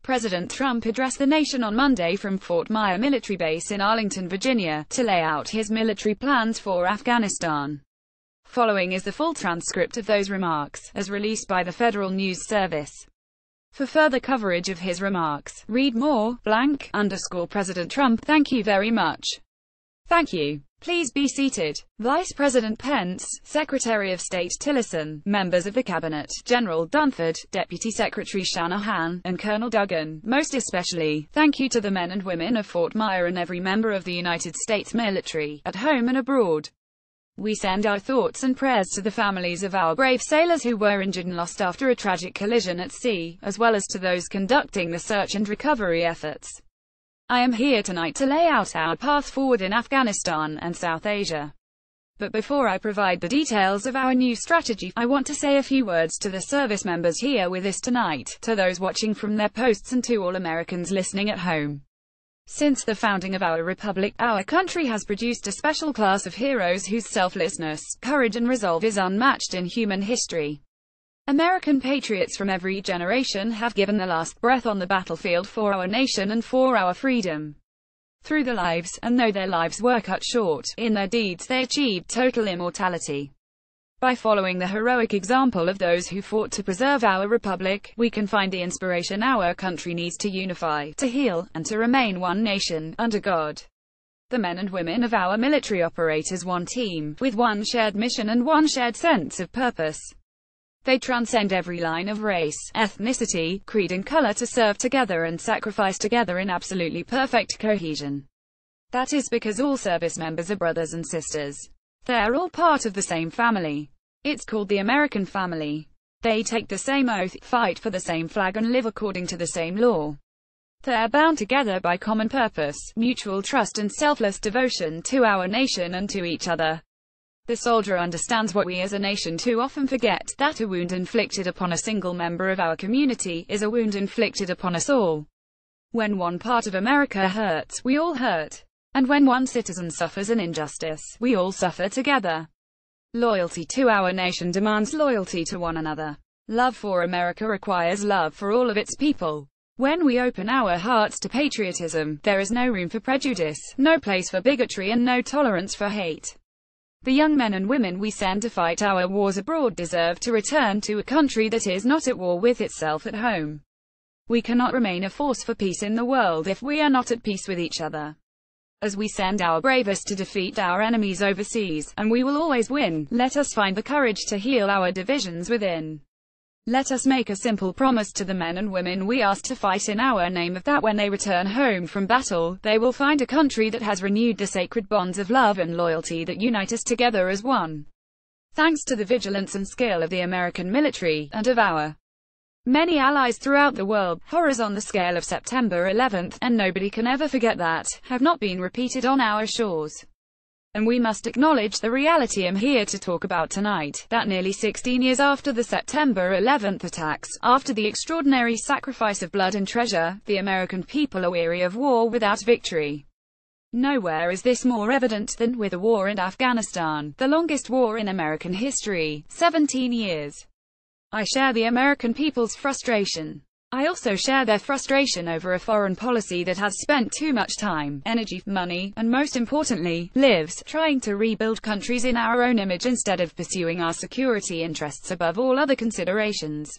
President Trump addressed the nation on Monday from Fort Myer military base in Arlington, Virginia, to lay out his military plans for Afghanistan. Following is the full transcript of those remarks, as released by the Federal News Service. For further coverage of his remarks, read more, _President Trump. Thank you very much. Thank you. Please be seated. Vice President Pence, Secretary of State Tillerson, members of the Cabinet, General Dunford, Deputy Secretary Shanahan, and Colonel Duggan, most especially, thank you to the men and women of Fort Myer and every member of the United States military, at home and abroad. We send our thoughts and prayers to the families of our brave sailors who were injured and lost after a tragic collision at sea, as well as to those conducting the search and recovery efforts. I am here tonight to lay out our path forward in Afghanistan and South Asia. But before I provide the details of our new strategy, I want to say a few words to the service members here with us tonight, to those watching from their posts and to all Americans listening at home. Since the founding of our republic, our country has produced a special class of heroes whose selflessness, courage and resolve is unmatched in human history. American patriots from every generation have given their last breath on the battlefield for our nation and for our freedom. Through their lives, and though their lives were cut short, in their deeds they achieved total immortality. By following the heroic example of those who fought to preserve our republic, we can find the inspiration our country needs to unify, to heal, and to remain one nation, under God. The men and women of our military operate as one team, with one shared mission and one shared sense of purpose. They transcend every line of race, ethnicity, creed and color to serve together and sacrifice together in absolutely perfect cohesion. That is because all service members are brothers and sisters. They're all part of the same family. It's called the American family. They take the same oath, fight for the same flag and live according to the same law. They're bound together by common purpose, mutual trust and selfless devotion to our nation and to each other. The soldier understands what we as a nation too often forget, that a wound inflicted upon a single member of our community is a wound inflicted upon us all. When one part of America hurts, we all hurt. And when one citizen suffers an injustice, we all suffer together. Loyalty to our nation demands loyalty to one another. Love for America requires love for all of its people. When we open our hearts to patriotism, there is no room for prejudice, no place for bigotry and no tolerance for hate. The young men and women we send to fight our wars abroad deserve to return to a country that is not at war with itself at home. We cannot remain a force for peace in the world if we are not at peace with each other. As we send our bravest to defeat our enemies overseas, and we will always win, let us find the courage to heal our divisions within. Let us make a simple promise to the men and women we ask to fight in our name that when they return home from battle, they will find a country that has renewed the sacred bonds of love and loyalty that unite us together as one. Thanks to the vigilance and skill of the American military, and of our many allies throughout the world, horrors on the scale of September 11th, and nobody can ever forget that, have not been repeated on our shores. And we must acknowledge the reality I'm here to talk about tonight, that nearly 16 years after the September 11th attacks, after the extraordinary sacrifice of blood and treasure, the American people are weary of war without victory. Nowhere is this more evident than with the war in Afghanistan, the longest war in American history, 17 years. I share the American people's frustration. I also share their frustration over a foreign policy that has spent too much time, energy, money, and most importantly, lives, trying to rebuild countries in our own image instead of pursuing our security interests above all other considerations.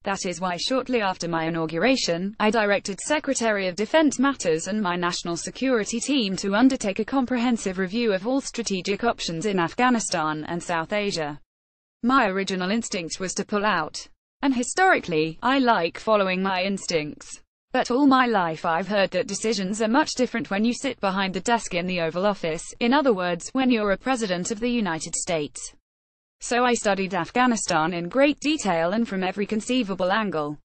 That is why shortly after my inauguration, I directed Secretary of Defense Matters and my national security team to undertake a comprehensive review of all strategic options in Afghanistan and South Asia. My original instinct was to pull out. And historically, I like following my instincts. But all my life I've heard that decisions are much different when you sit behind the desk in the Oval Office, in other words, when you're a president of the United States. So I studied Afghanistan in great detail and from every conceivable angle.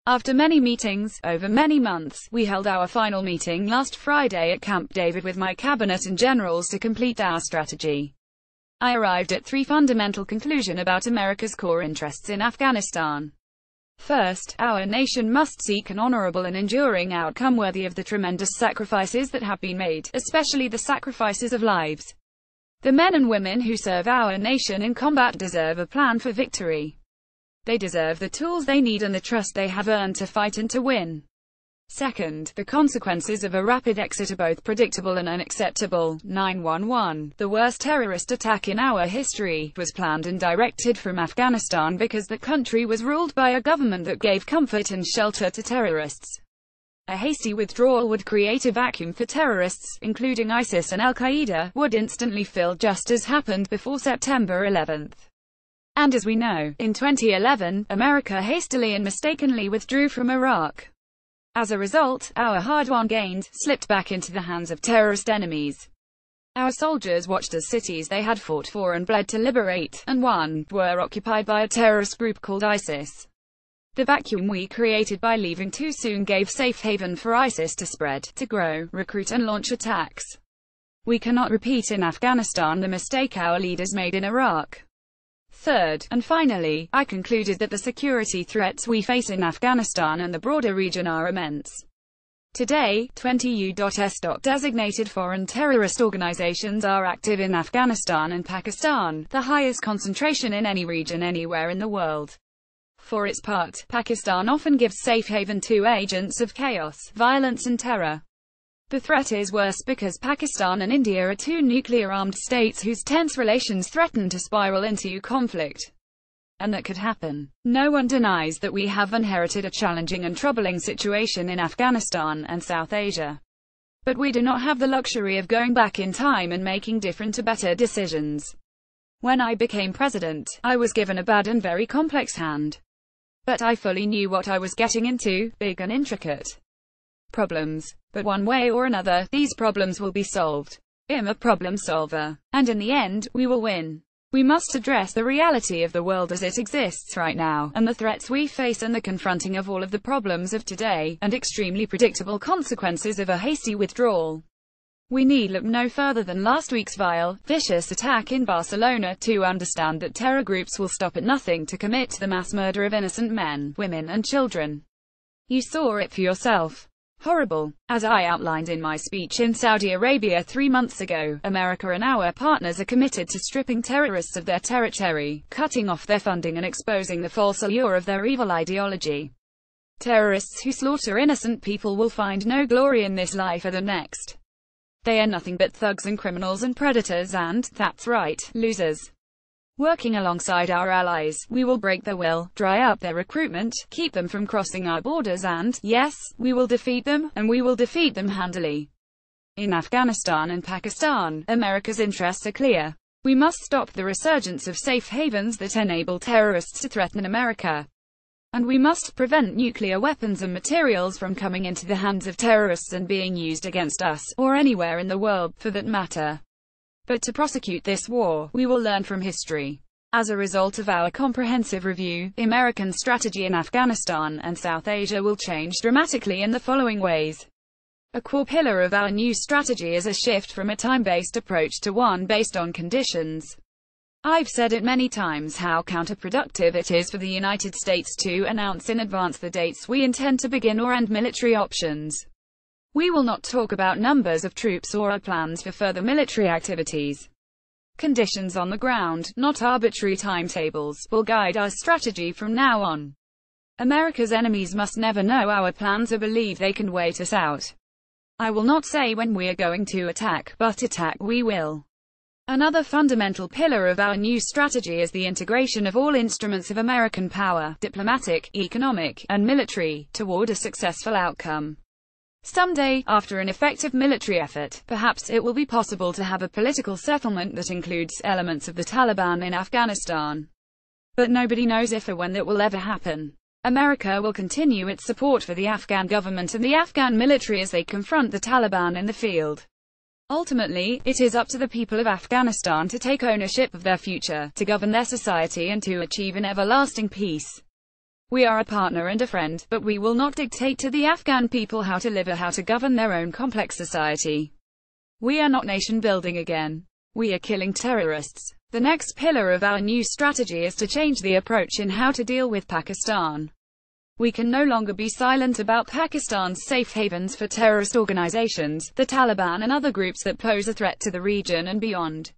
After many meetings, over many months, we held our final meeting last Friday at Camp David with my cabinet and generals to complete our strategy. I arrived at three fundamental conclusions about America's core interests in Afghanistan. First, our nation must seek an honorable and enduring outcome worthy of the tremendous sacrifices that have been made, especially the sacrifices of lives. The men and women who serve our nation in combat deserve a plan for victory. They deserve the tools they need and the trust they have earned to fight and to win. Second, the consequences of a rapid exit are both predictable and unacceptable. 9/11, the worst terrorist attack in our history, was planned and directed from Afghanistan because the country was ruled by a government that gave comfort and shelter to terrorists. A hasty withdrawal would create a vacuum for terrorists, including ISIS and Al-Qaeda, would instantly fill, just as happened before September 11. And as we know, in 2011, America hastily and mistakenly withdrew from Iraq. As a result, our hard-won gains slipped back into the hands of terrorist enemies. Our soldiers watched as cities they had fought for and bled to liberate, and won, were occupied by a terrorist group called ISIS. The vacuum we created by leaving too soon gave safe haven for ISIS to spread, to grow, recruit and launch attacks. We cannot repeat in Afghanistan the mistake our leaders made in Iraq. Third, and finally, I concluded that the security threats we face in Afghanistan and the broader region are immense. Today, 20 U.S. designated foreign terrorist organizations are active in Afghanistan and Pakistan, the highest concentration in any region anywhere in the world. For its part, Pakistan often gives safe haven to agents of chaos, violence and terror. The threat is worse because Pakistan and India are two nuclear-armed states whose tense relations threaten to spiral into conflict. And that could happen. No one denies that we have inherited a challenging and troubling situation in Afghanistan and South Asia. But we do not have the luxury of going back in time and making different or better decisions. When I became president, I was given a bad and very complex hand. But I fully knew what I was getting into, big and intricate problems. But one way or another, these problems will be solved. I'm a problem solver. And in the end, we will win. We must address the reality of the world as it exists right now, and the threats we face and the confronting of all of the problems of today, and extremely predictable consequences of a hasty withdrawal. We need look no further than last week's vile, vicious attack in Barcelona to understand that terror groups will stop at nothing to commit the mass murder of innocent men, women and children. You saw it for yourself. Horrible. As I outlined in my speech in Saudi Arabia 3 months ago, America and our partners are committed to stripping terrorists of their territory, cutting off their funding and exposing the false allure of their evil ideology. Terrorists who slaughter innocent people will find no glory in this life or the next. They are nothing but thugs and criminals and predators and, that's right, losers. Working alongside our allies, we will break their will, dry up their recruitment, keep them from crossing our borders and, yes, we will defeat them, and we will defeat them handily. In Afghanistan and Pakistan, America's interests are clear. We must stop the resurgence of safe havens that enable terrorists to threaten America. And we must prevent nuclear weapons and materials from coming into the hands of terrorists and being used against us, or anywhere in the world, for that matter. But to prosecute this war, we will learn from history. As a result of our comprehensive review, American strategy in Afghanistan and South Asia will change dramatically in the following ways. A core pillar of our new strategy is a shift from a time-based approach to one based on conditions. I've said it many times how counterproductive it is for the United States to announce in advance the dates we intend to begin or end military options. We will not talk about numbers of troops or our plans for further military activities. Conditions on the ground, not arbitrary timetables, will guide our strategy from now on. America's enemies must never know our plans or believe they can wait us out. I will not say when we are going to attack, but attack we will. Another fundamental pillar of our new strategy is the integration of all instruments of American power, diplomatic, economic, and military, toward a successful outcome. Someday, after an effective military effort, perhaps it will be possible to have a political settlement that includes elements of the Taliban in Afghanistan. But nobody knows if or when that will ever happen. America will continue its support for the Afghan government and the Afghan military as they confront the Taliban in the field. Ultimately, it is up to the people of Afghanistan to take ownership of their future, to govern their society and to achieve an everlasting peace. We are a partner and a friend, but we will not dictate to the Afghan people how to live or how to govern their own complex society. We are not nation building again. We are killing terrorists. The next pillar of our new strategy is to change the approach in how to deal with Pakistan. We can no longer be silent about Pakistan's safe havens for terrorist organizations, the Taliban and other groups that pose a threat to the region and beyond.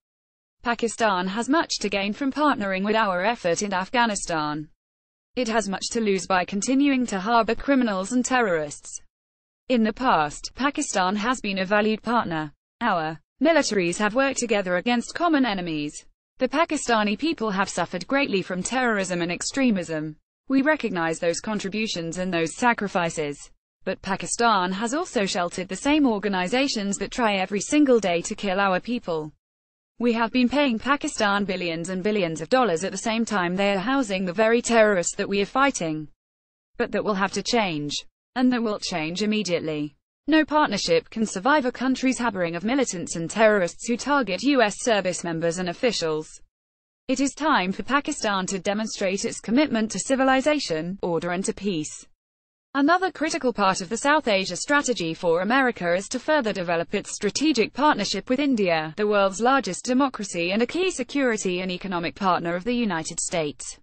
Pakistan has much to gain from partnering with our effort in Afghanistan. It has much to lose by continuing to harbor criminals and terrorists. In the past, Pakistan has been a valued partner. Our militaries have worked together against common enemies. The Pakistani people have suffered greatly from terrorism and extremism. We recognize those contributions and those sacrifices. But Pakistan has also sheltered the same organizations that try every single day to kill our people. We have been paying Pakistan billions and billions of dollars at the same time they are housing the very terrorists that we are fighting. But that will have to change. And that will change immediately. No partnership can survive a country's harboring of militants and terrorists who target U.S. service members and officials. It is time for Pakistan to demonstrate its commitment to civilization, order and to peace. Another critical part of the South Asia strategy for America is to further develop its strategic partnership with India, the world's largest democracy and a key security and economic partner of the United States.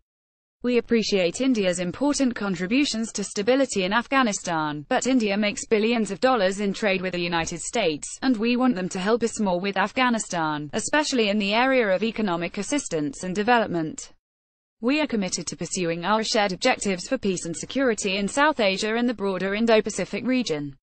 We appreciate India's important contributions to stability in Afghanistan, but India makes billions of dollars in trade with the United States, and we want them to help us more with Afghanistan, especially in the area of economic assistance and development. We are committed to pursuing our shared objectives for peace and security in South Asia and the broader Indo-Pacific region.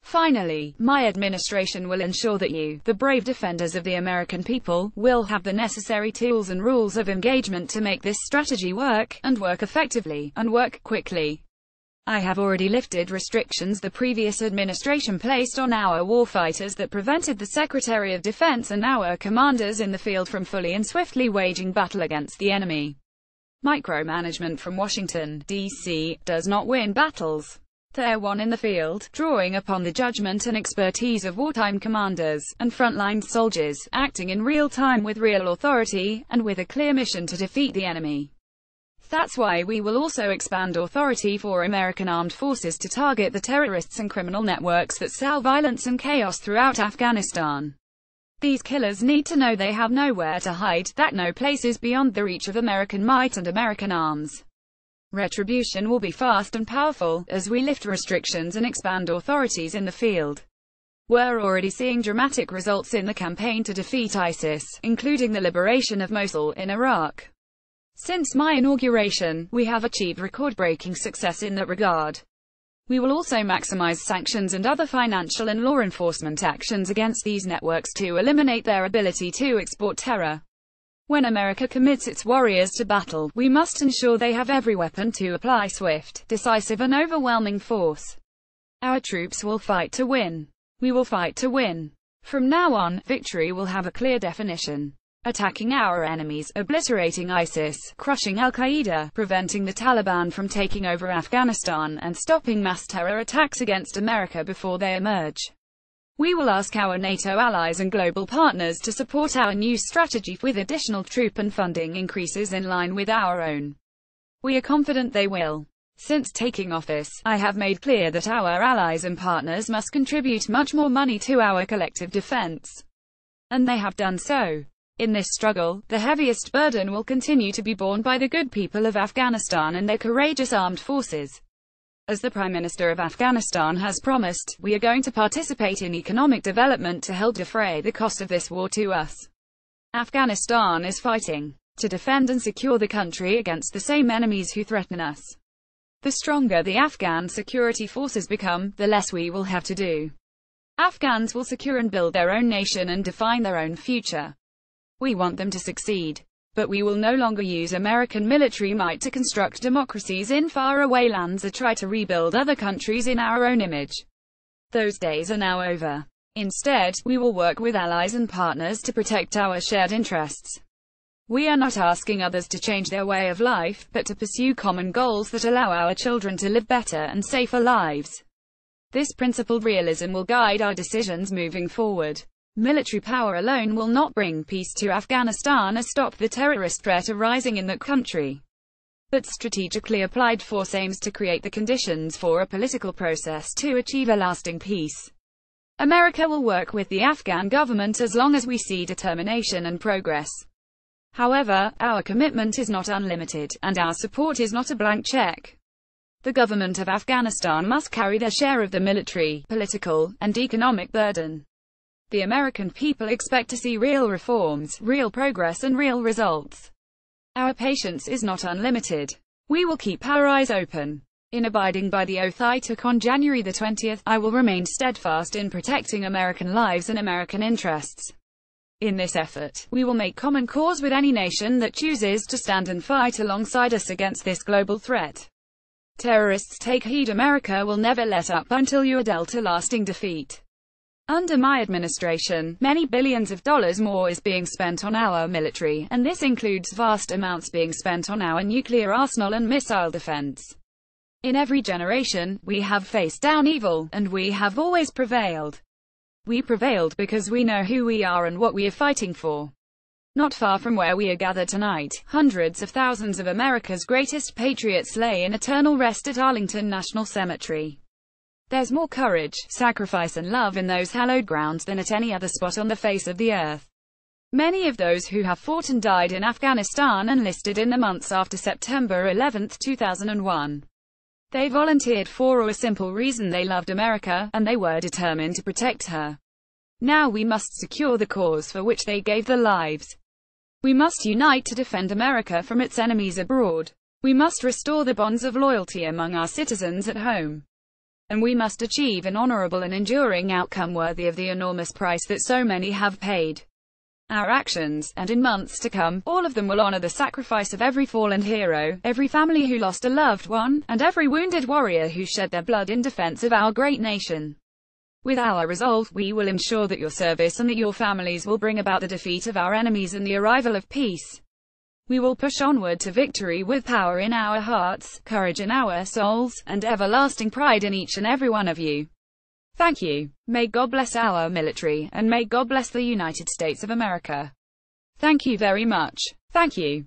Finally, my administration will ensure that you, the brave defenders of the American people, will have the necessary tools and rules of engagement to make this strategy work, and work effectively, and work quickly. I have already lifted restrictions the previous administration placed on our warfighters that prevented the Secretary of Defense and our commanders in the field from fully and swiftly waging battle against the enemy. Micromanagement from Washington, D.C., does not win battles. They are won in the field, drawing upon the judgment and expertise of wartime commanders, and frontline soldiers, acting in real time with real authority, and with a clear mission to defeat the enemy. That's why we will also expand authority for American armed forces to target the terrorists and criminal networks that sow violence and chaos throughout Afghanistan. These killers need to know they have nowhere to hide, that no place is beyond the reach of American might and American arms. Retribution will be fast and powerful, as we lift restrictions and expand authorities in the field. We're already seeing dramatic results in the campaign to defeat ISIS, including the liberation of Mosul in Iraq. Since my inauguration, we have achieved record-breaking success in that regard. We will also maximize sanctions and other financial and law enforcement actions against these networks to eliminate their ability to export terror. When America commits its warriors to battle, we must ensure they have every weapon to apply swift, decisive and overwhelming force. Our troops will fight to win. We will fight to win. From now on, victory will have a clear definition. Attacking our enemies, obliterating ISIS, crushing Al-Qaeda, preventing the Taliban from taking over Afghanistan, and stopping mass terror attacks against America before they emerge. We will ask our NATO allies and global partners to support our new strategy with additional troop and funding increases in line with our own. We are confident they will. Since taking office, I have made clear that our allies and partners must contribute much more money to our collective defense. And they have done so. In this struggle, the heaviest burden will continue to be borne by the good people of Afghanistan and their courageous armed forces. As the Prime Minister of Afghanistan has promised, we are going to participate in economic development to help defray the cost of this war to us. Afghanistan is fighting to defend and secure the country against the same enemies who threaten us. The stronger the Afghan security forces become, the less we will have to do. Afghans will secure and build their own nation and define their own future. We want them to succeed. But we will no longer use American military might to construct democracies in faraway lands or try to rebuild other countries in our own image. Those days are now over. Instead, we will work with allies and partners to protect our shared interests. We are not asking others to change their way of life, but to pursue common goals that allow our children to live better and safer lives. This principled realism will guide our decisions moving forward. Military power alone will not bring peace to Afghanistan or stop the terrorist threat arising in that country. But strategically applied force aims to create the conditions for a political process to achieve a lasting peace. America will work with the Afghan government as long as we see determination and progress. However, our commitment is not unlimited, and our support is not a blank check. The government of Afghanistan must carry their share of the military, political, and economic burden. The American people expect to see real reforms, real progress and real results. Our patience is not unlimited. We will keep our eyes open. In abiding by the oath I took on January the 20th, I will remain steadfast in protecting American lives and American interests. In this effort, we will make common cause with any nation that chooses to stand and fight alongside us against this global threat. Terrorists, take heed, America will never let up until you are dealt a lasting defeat. Under my administration, many billions of dollars more is being spent on our military, and this includes vast amounts being spent on our nuclear arsenal and missile defense. In every generation, we have faced down evil, and we have always prevailed. We prevailed because we know who we are and what we are fighting for. Not far from where we are gathered tonight, hundreds of thousands of America's greatest patriots lay in eternal rest at Arlington National Cemetery. There's more courage, sacrifice and love in those hallowed grounds than at any other spot on the face of the earth. Many of those who have fought and died in Afghanistan enlisted in the months after September 11, 2001. They volunteered for a simple reason: they loved America, and they were determined to protect her. Now we must secure the cause for which they gave their lives. We must unite to defend America from its enemies abroad. We must restore the bonds of loyalty among our citizens at home. And we must achieve an honorable and enduring outcome worthy of the enormous price that so many have paid. Our actions, and in months to come, all of them will honor the sacrifice of every fallen hero, every family who lost a loved one, and every wounded warrior who shed their blood in defense of our great nation. With our resolve, we will ensure that your service and that your families will bring about the defeat of our enemies and the arrival of peace. We will push onward to victory with power in our hearts, courage in our souls, and everlasting pride in each and every one of you. Thank you. May God bless our military, and may God bless the United States of America. Thank you very much. Thank you.